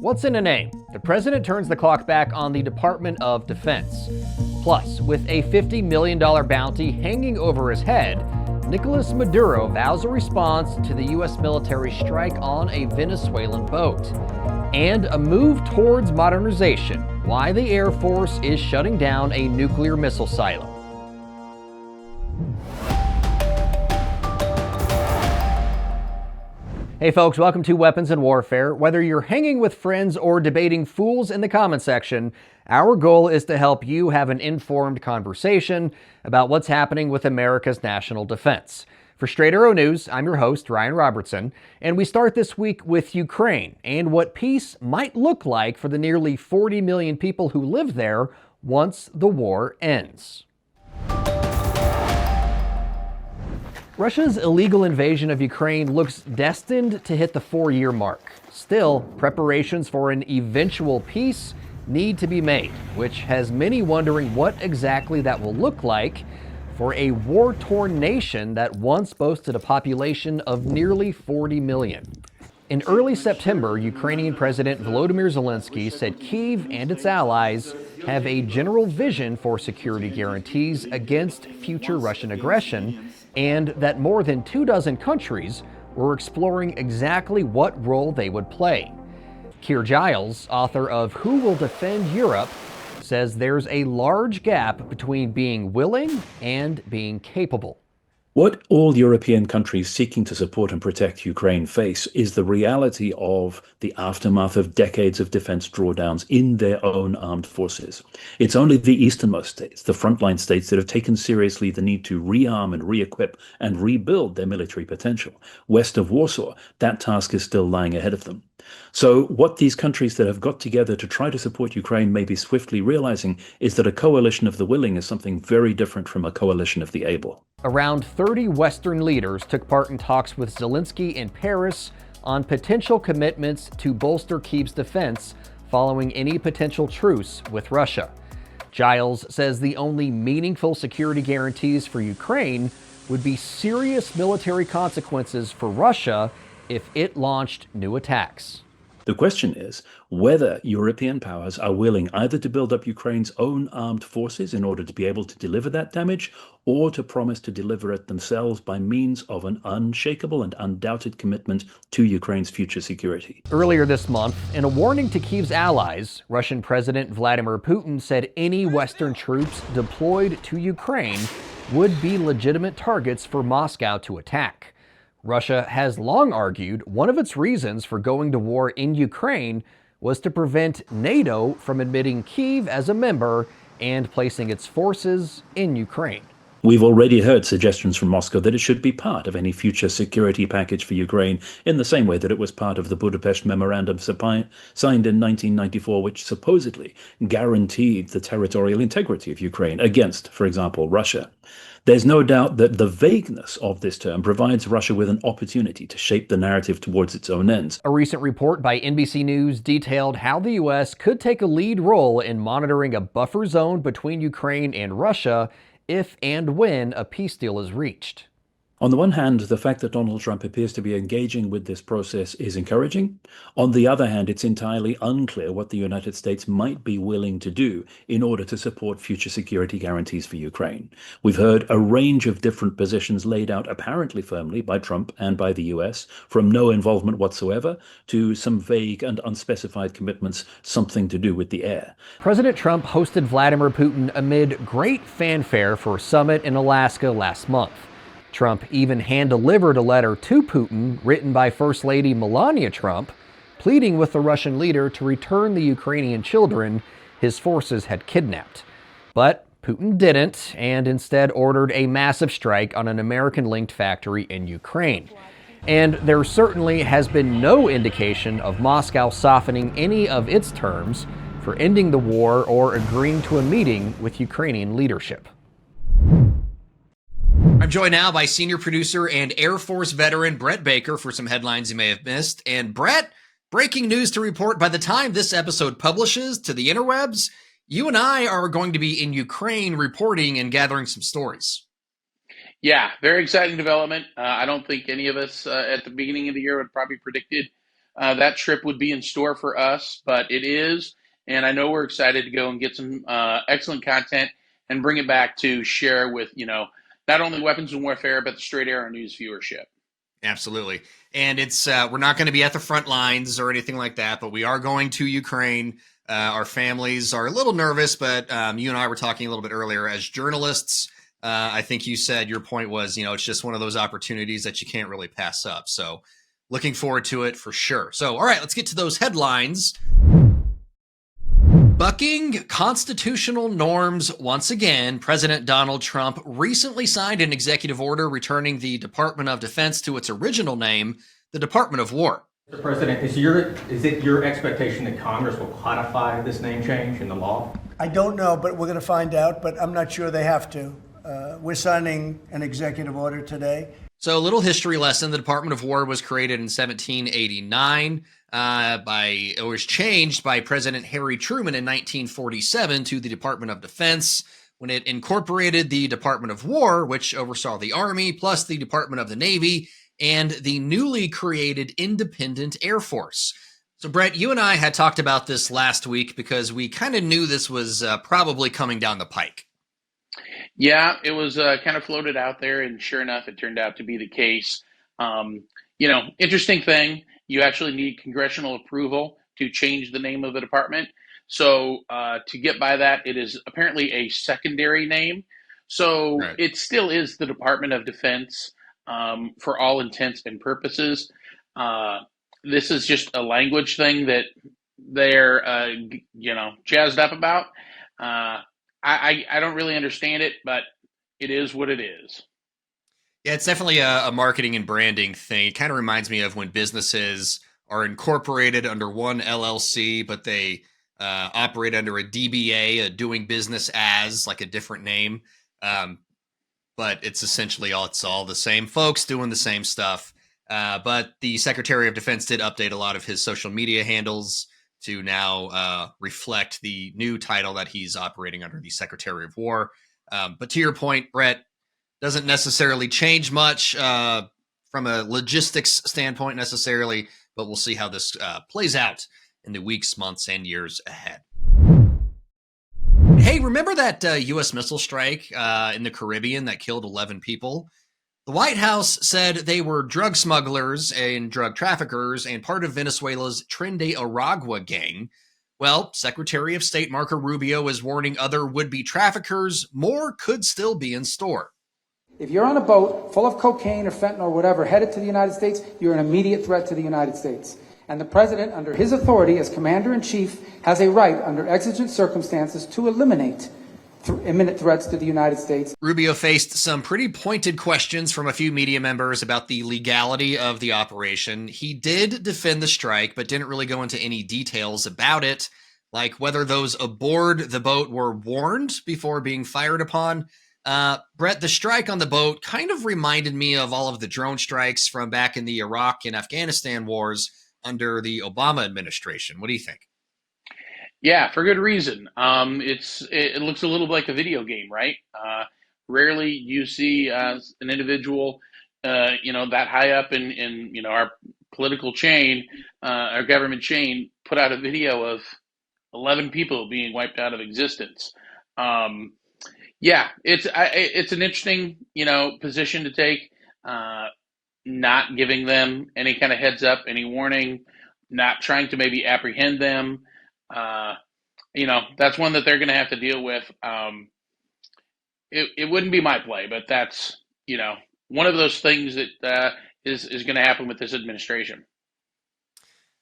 What's in a name? The president turns the clock back on the Department of Defense. Plus, with a $50 million bounty hanging over his head, Nicolas Maduro vows a response to the U.S. military strike on a Venezuelan boat. And a move towards modernization, why the Air Force is shutting down a nuclear missile silo. Hey folks, welcome to Weapons and Warfare. Whether you're hanging with friends or debating fools in the comment section, our goal is to help you have an informed conversation about what's happening with America's national defense. For Straight Arrow News, I'm your host, Ryan Robertson, and we start this week with Ukraine and what peace might look like for the nearly 40 million people who live there once the war ends. Russia's illegal invasion of Ukraine looks destined to hit the 4-year mark. Still, preparations for an eventual peace need to be made, which has many wondering what exactly that will look like for a war-torn nation that once boasted a population of nearly 40 million. In early September, Ukrainian President Volodymyr Zelensky said Kyiv and its allies have a general vision for security guarantees against future Russian aggression, and that more than 24 countries were exploring exactly what role they would play. Keir Giles, author of Who Will Defend Europe, says there's a large gap between being willing and being capable. What all European countries seeking to support and protect Ukraine face is the reality of the aftermath of decades of defense drawdowns in their own armed forces. It's only the easternmost states, the frontline states, that have taken seriously the need to rearm and re-equip and rebuild their military potential. West of Warsaw, that task is still lying ahead of them. So what these countries that have got together to try to support Ukraine may be swiftly realizing is that a coalition of the willing is something very different from a coalition of the able. Around 30 Western leaders took part in talks with Zelensky in Paris on potential commitments to bolster Kyiv's defense following any potential truce with Russia. Giles says the only meaningful security guarantees for Ukraine would be serious military consequences for Russia if it launched new attacks. The question is whether European powers are willing either to build up Ukraine's own armed forces in order to be able to deliver that damage, or to promise to deliver it themselves by means of an unshakable and undoubted commitment to Ukraine's future security. Earlier this month, in a warning to Kyiv's allies, Russian President Vladimir Putin said any Western troops deployed to Ukraine would be legitimate targets for Moscow to attack. Russia has long argued one of its reasons for going to war in Ukraine was to prevent NATO from admitting Kyiv as a member and placing its forces in Ukraine. We've already heard suggestions from Moscow that it should be part of any future security package for Ukraine, in the same way that it was part of the Budapest Memorandum signed in 1994, which supposedly guaranteed the territorial integrity of Ukraine against, for example, Russia. There's no doubt that the vagueness of this term provides Russia with an opportunity to shape the narrative towards its own ends. A recent report by NBC News detailed how the U.S. could take a lead role in monitoring a buffer zone between Ukraine and Russia if and when a peace deal is reached. On the one hand, the fact that Donald Trump appears to be engaging with this process is encouraging. On the other hand, it's entirely unclear what the United States might be willing to do in order to support future security guarantees for Ukraine. We've heard a range of different positions laid out apparently firmly by Trump and by the US, from no involvement whatsoever to some vague and unspecified commitments, something to do with the air. President Trump hosted Vladimir Putin amid great fanfare for a summit in Alaska last month. Trump even hand-delivered a letter to Putin written by First Lady Melania Trump, pleading with the Russian leader to return the Ukrainian children his forces had kidnapped. But Putin didn't, and instead ordered a massive strike on an American-linked factory in Ukraine. And there certainly has been no indication of Moscow softening any of its terms for ending the war or agreeing to a meeting with Ukrainian leadership. I'm joined now by senior producer and Air Force veteran Brett Baker for some headlines you may have missed. And Brett, breaking news to report: by the time this episode publishes to the interwebs, you and I are going to be in Ukraine reporting and gathering some stories. Yeah, very exciting development. I don't think any of us at the beginning of the year would probably predicted that trip would be in store for us, but it is. And I know we're excited to go and get some excellent content and bring it back to share with, not only weapons and warfare, but the Straight Arrow News viewership. Absolutely. And it's we're not going to be at the front lines or anything like that, but we are going to Ukraine. Our families are a little nervous, but you and I were talking a little bit earlier as journalists. I think you said your point was, it's just one of those opportunities that you can't really pass up. So looking forward to it for sure. So, all right, let's get to those headlines. Bucking constitutional norms once again, President Donald Trump recently signed an executive order returning the Department of Defense to its original name, the Department of War. Mr. President, is it your expectation that Congress will codify this name change in the law? I don't know, but we're going to find out, but I'm not sure they have to. We're signing an executive order today. So a little history lesson. The Department of War was created in 1789. It was changed by President Harry Truman in 1947 to the Department of Defense when it incorporated the Department of War, which oversaw the Army, plus the Department of the Navy, and the newly created Independent Air Force. So, Brett, you and I had talked about this last week because we kind of knew this was probably coming down the pike. Yeah, it was kind of floated out there, and sure enough, it turned out to be the case. Interesting thing, you actually need congressional approval to change the name of the department. So to get by that, it is apparently a secondary name. So Right. It still is the Department of Defense for all intents and purposes. This is just a language thing that they're, jazzed up about. I don't really understand it, but it is what it is. Yeah, it's definitely a marketing and branding thing. It kind of reminds me of when businesses are incorporated under one LLC, but they operate under a DBA, a doing business as, like a different name. But it's essentially it's all the same folks doing the same stuff. But the Secretary of Defense did update a lot of his social media handles to now reflect the new title that he's operating under, the Secretary of War. But to your point, Brett, doesn't necessarily change much from a logistics standpoint necessarily, but we'll see how this plays out in the weeks, months, and years ahead. Hey, remember that U.S. missile strike in the Caribbean that killed 11 people? The White House said they were drug smugglers and drug traffickers and part of Venezuela's Tren de Aragua gang. Well, Secretary of State Marco Rubio is warning other would-be traffickers more could still be in store. If you're on a boat full of cocaine or fentanyl or whatever headed to the United States, you're an immediate threat to the United States. And the president, under his authority as commander-in-chief, has a right under exigent circumstances to eliminate imminent threats to the United States. Rubio faced some pretty pointed questions from a few media members about the legality of the operation. He did defend the strike, but didn't really go into any details about it, like whether those aboard the boat were warned before being fired upon. Brett, the strike on the boat kind of reminded me of all of the drone strikes from back in the Iraq and Afghanistan wars under the Obama administration. What do you think? Yeah, for good reason. It looks a little like a video game, right? Rarely you see an individual, that high up in our political chain, our government chain, put out a video of 11 people being wiped out of existence. Yeah, it's an interesting position to take. Not giving them any kind of heads up, any warning, not trying to maybe apprehend them. That's one that they're going to have to deal with. It wouldn't be my play, but that's, one of those things that is going to happen with this administration.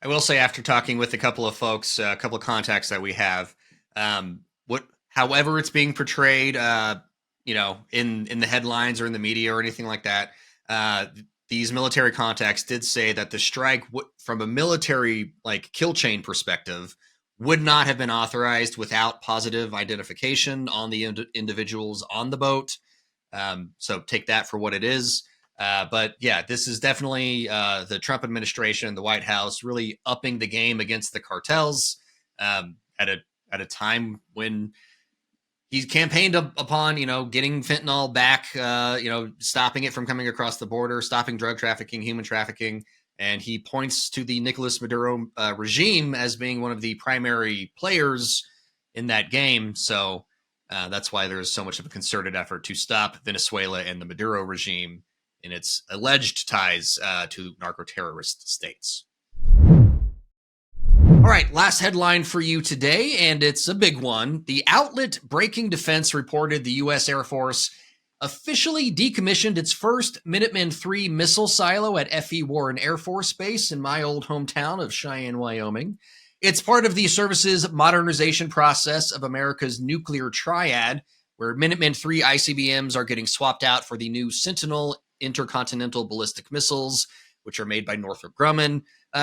I will say, after talking with a couple of folks, a couple of contacts that we have, however it's being portrayed, in the headlines or in the media or anything like that, these military contacts did say that the strike, from a military kill chain perspective, would not have been authorized without positive identification on the individuals on the boat. So take that for what it is. But yeah, this is definitely the Trump administration, the White House, really upping the game against the cartels at a time when he's campaigned upon, getting fentanyl back, stopping it from coming across the border, stopping drug trafficking, human trafficking. And he points to the Nicolas Maduro regime as being one of the primary players in that game. So that's why there's so much of a concerted effort to stop Venezuela and the Maduro regime in its alleged ties to narco-terrorist states. All right, last headline for you today, and it's a big one. The outlet Breaking Defense reported the U.S. Air Force officially decommissioned its first Minuteman III missile silo at F.E. Warren Air Force Base in my old hometown of Cheyenne, Wyoming. It's part of the service's modernization process of America's nuclear triad, where Minuteman III ICBMs are getting swapped out for the new Sentinel intercontinental ballistic missiles, which are made by Northrop Grumman.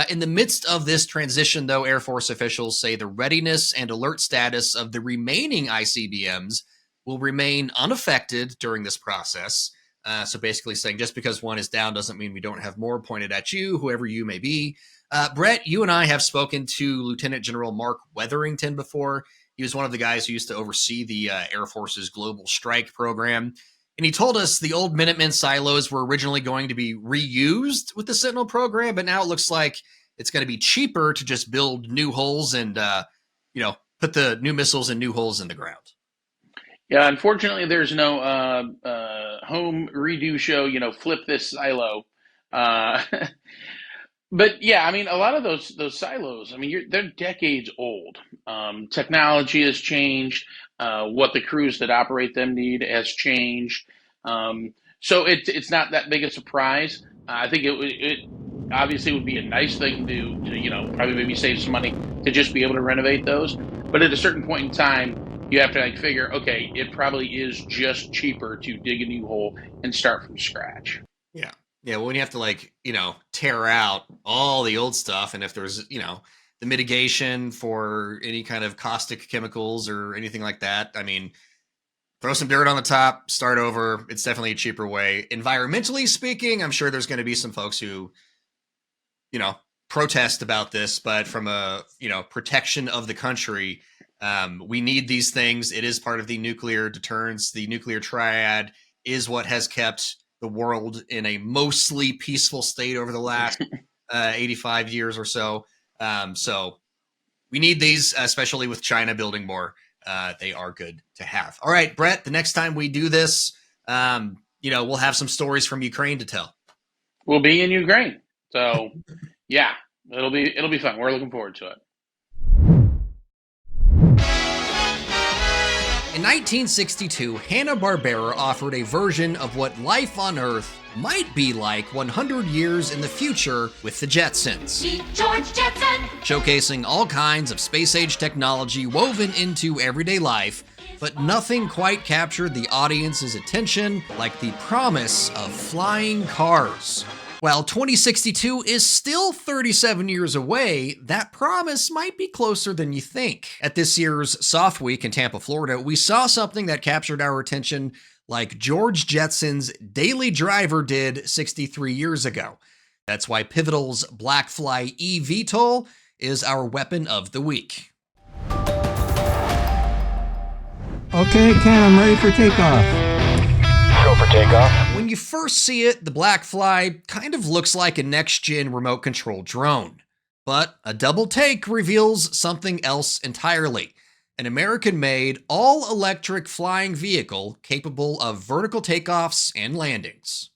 In the midst of this transition, though, Air Force officials say the readiness and alert status of the remaining ICBMs will remain unaffected during this process. So basically saying just because one is down doesn't mean we don't have more pointed at you, whoever you may be. Brett, you and I have spoken to Lieutenant General Mark Wetherington before. He was one of the guys who used to oversee the Air Force's Global Strike program. And he told us the old Minuteman silos were originally going to be reused with the Sentinel program, but now it looks like it's going to be cheaper to just build new holes and, put the new missiles in new holes in the ground. Yeah, unfortunately, there's no home redo show, flip this silo. But yeah, I mean, a lot of those silos, I mean, they're decades old. Technology has changed. What the crews that operate them need has changed. So it's not that big a surprise. I think it obviously would be a nice thing to probably maybe save some money to just be able to renovate those. But at a certain point in time, you have to figure, okay, it probably is just cheaper to dig a new hole and start from scratch. Yeah. Yeah. Well, when you have to tear out all the old stuff, and if there's, the mitigation for any kind of caustic chemicals or anything like that, I mean, throw some dirt on the top, start over. It's definitely a cheaper way. Environmentally speaking, I'm sure there's going to be some folks who, protest about this, but from a, protection of the country, we need these things. It is part of the nuclear deterrence. The nuclear triad is what has kept the world in a mostly peaceful state over the last 85 years or so. So we need these, especially with China building more. They are good to have. All right, Brett, the next time we do this, we'll have some stories from Ukraine to tell. We'll be in Ukraine. So yeah, it'll be fun. We're looking forward to it. In 1962, Hanna-Barbera offered a version of what life on Earth might be like 100 years in the future with the Jetsons. Meet George Jetson! Showcasing all kinds of space-age technology woven into everyday life, but nothing quite captured the audience's attention like the promise of flying cars. While 2062 is still 37 years away, that promise might be closer than you think. At this year's Soft Week in Tampa, Florida, we saw something that captured our attention like George Jetson's daily driver did 63 years ago. That's why Pivotal's BlackFly eVTOL is our weapon of the week. Okay, Ken, I'm ready for takeoff. Go for takeoff. When you first see it, the BlackFly kind of looks like a next-gen remote-controlled drone. But a double take reveals something else entirely. An American-made, all-electric flying vehicle capable of vertical takeoffs and landings.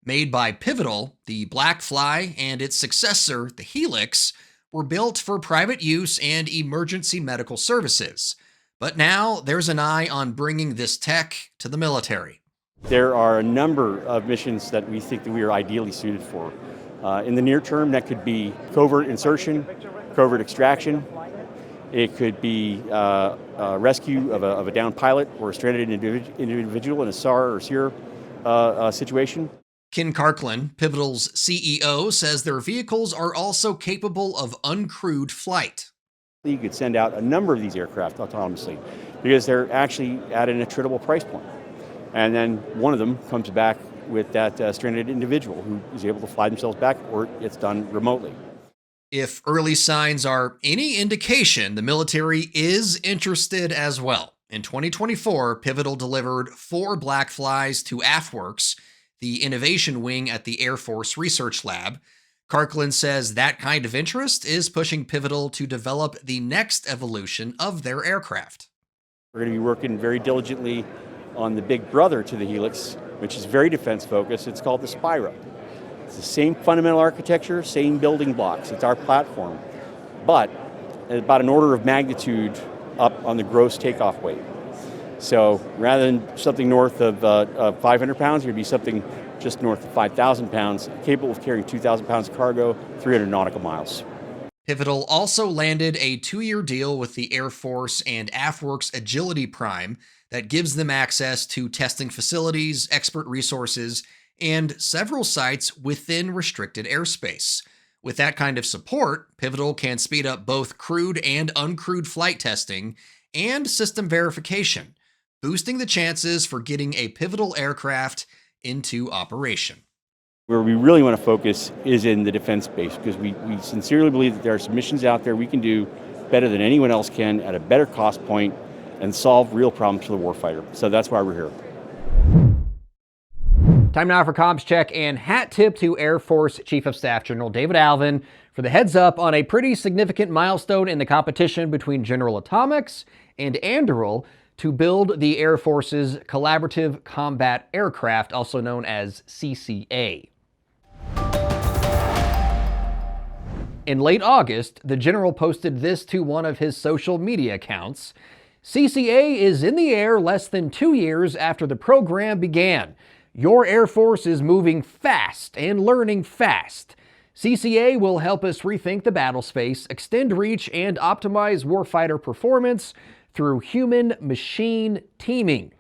Made by Pivotal, the BlackFly and its successor, the Helix, were built for private use and emergency medical services. But now there's an eye on bringing this tech to the military. There are a number of missions that we think that we are ideally suited for. In the near term, that could be covert insertion, covert extraction. It could be rescue of a downed pilot or a stranded individual in a SAR or SEER situation. Ken Karkland, Pivotal's CEO, says their vehicles are also capable of uncrewed flight. You could send out a number of these aircraft autonomously because they're actually at an attritable price point. And then one of them comes back with that stranded individual who is able to fly themselves back, or it's done remotely. If early signs are any indication, the military is interested as well. In 2024, Pivotal delivered 4 BlackFlies to AFWorks, the innovation wing at the Air Force Research Lab. Kirkland says that kind of interest is pushing Pivotal to develop the next evolution of their aircraft. We're going to be working very diligently on the big brother to the Helix, which is very defense focused. It's called the Spira. It's the same fundamental architecture, same building blocks. It's our platform, but about an order of magnitude up on the gross takeoff weight. So rather than something north of 500 pounds, it would be something just north of 5,000 pounds, capable of carrying 2,000 pounds of cargo, 300 nautical miles. Pivotal also landed a 2-year deal with the Air Force and AFWERX Agility Prime that gives them access to testing facilities, expert resources, and several sites within restricted airspace. With that kind of support, Pivotal can speed up both crewed and uncrewed flight testing and system verification, boosting the chances for getting a Pivotal aircraft into operation. Where we really want to focus is in the defense space, because we sincerely believe that there are some missions out there we can do better than anyone else can at a better cost point and solve real problems for the warfighter. So that's why we're here. Time now for comms check and hat tip to Air Force Chief of Staff General David Alvin for the heads up on a pretty significant milestone in the competition between General Atomics and Anduril to build the Air Force's Collaborative Combat Aircraft, also known as CCA. In late August, the general posted this to one of his social media accounts. CCA is in the air less than 2 years after the program began. Your Air Force is moving fast and learning fast. CCA will help us rethink the battle space, extend reach, and optimize warfighter performance through human-machine teaming.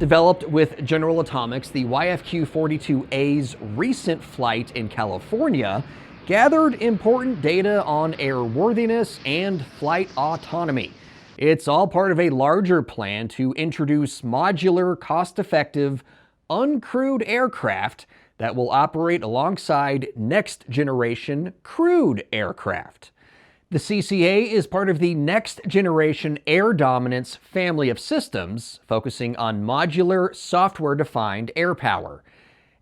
Developed with General Atomics, the YFQ-42A's recent flight in California gathered important data on airworthiness and flight autonomy. It's all part of a larger plan to introduce modular, cost-effective, uncrewed aircraft that will operate alongside next-generation crewed aircraft. The CCA is part of the next-generation air dominance family of systems, focusing on modular, software-defined air power.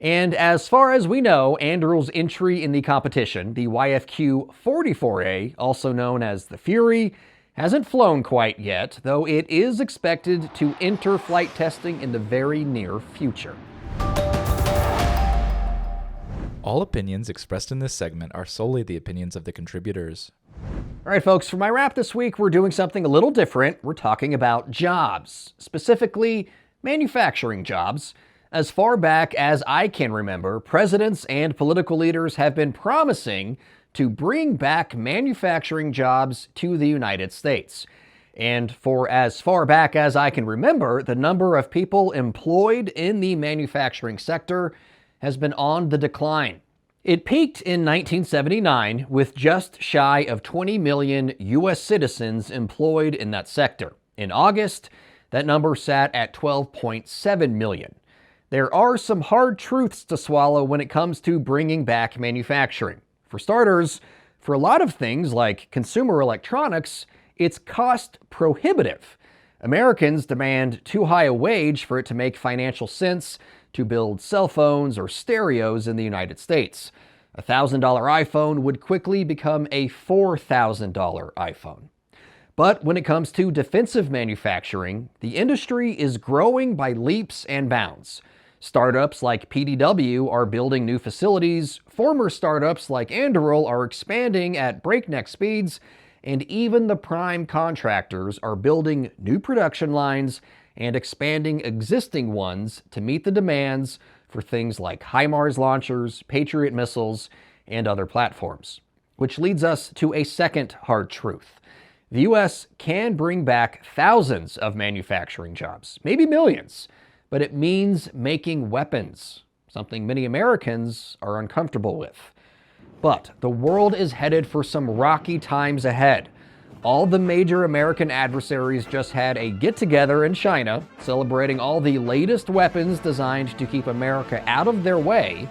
And as far as we know, Anduril's entry in the competition, the YFQ-44A, also known as the Fury, hasn't flown quite yet, though it is expected to enter flight testing in the very near future. All opinions expressed in this segment are solely the opinions of the contributors. All right, folks, for my wrap this week, we're doing something a little different. We're talking about jobs, specifically manufacturing jobs. As far back as I can remember, presidents and political leaders have been promising to bring back manufacturing jobs to the United States. And for as far back as I can remember, the number of people employed in the manufacturing sector has been on the decline. It peaked in 1979 with just shy of 20 million U.S. citizens employed in that sector. In August, that number sat at 12.7 million. There are some hard truths to swallow when it comes to bringing back manufacturing. For starters, for a lot of things like consumer electronics, it's cost prohibitive. Americans demand too high a wage for it to make financial sense to build cell phones or stereos in the United States. A $1,000 iPhone would quickly become a $4,000 iPhone. But when it comes to defensive manufacturing, the industry is growing by leaps and bounds. Startups like PDW are building new facilities, former startups like Anduril are expanding at breakneck speeds, and even the prime contractors are building new production lines and expanding existing ones to meet the demands for things like HIMARS launchers, Patriot missiles, and other platforms. Which leads us to a second hard truth. The U.S. can bring back thousands of manufacturing jobs, maybe millions, but it means making weapons, something many Americans are uncomfortable with. But the world is headed for some rocky times ahead. All the major American adversaries just had a get-together in China, celebrating all the latest weapons designed to keep America out of their way.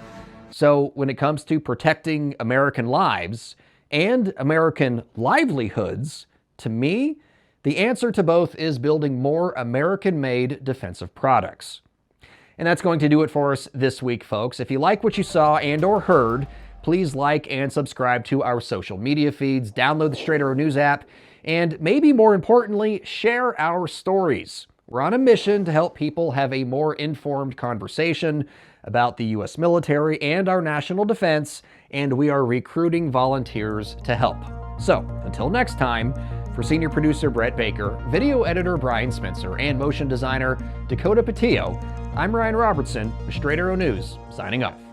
So when it comes to protecting American lives and American livelihoods, to me, the answer to both is building more American-made defensive products. And that's going to do it for us this week, folks. If you like what you saw and or heard, please like and subscribe to our social media feeds, download the Straight Arrow News app, and maybe more importantly, share our stories. We're on a mission to help people have a more informed conversation about the U.S. military and our national defense, and we are recruiting volunteers to help. So, until next time, for senior producer Brett Baker, video editor Brian Spencer, and motion designer Dakota Patillo, I'm Ryan Robertson with Straight Arrow News, signing off.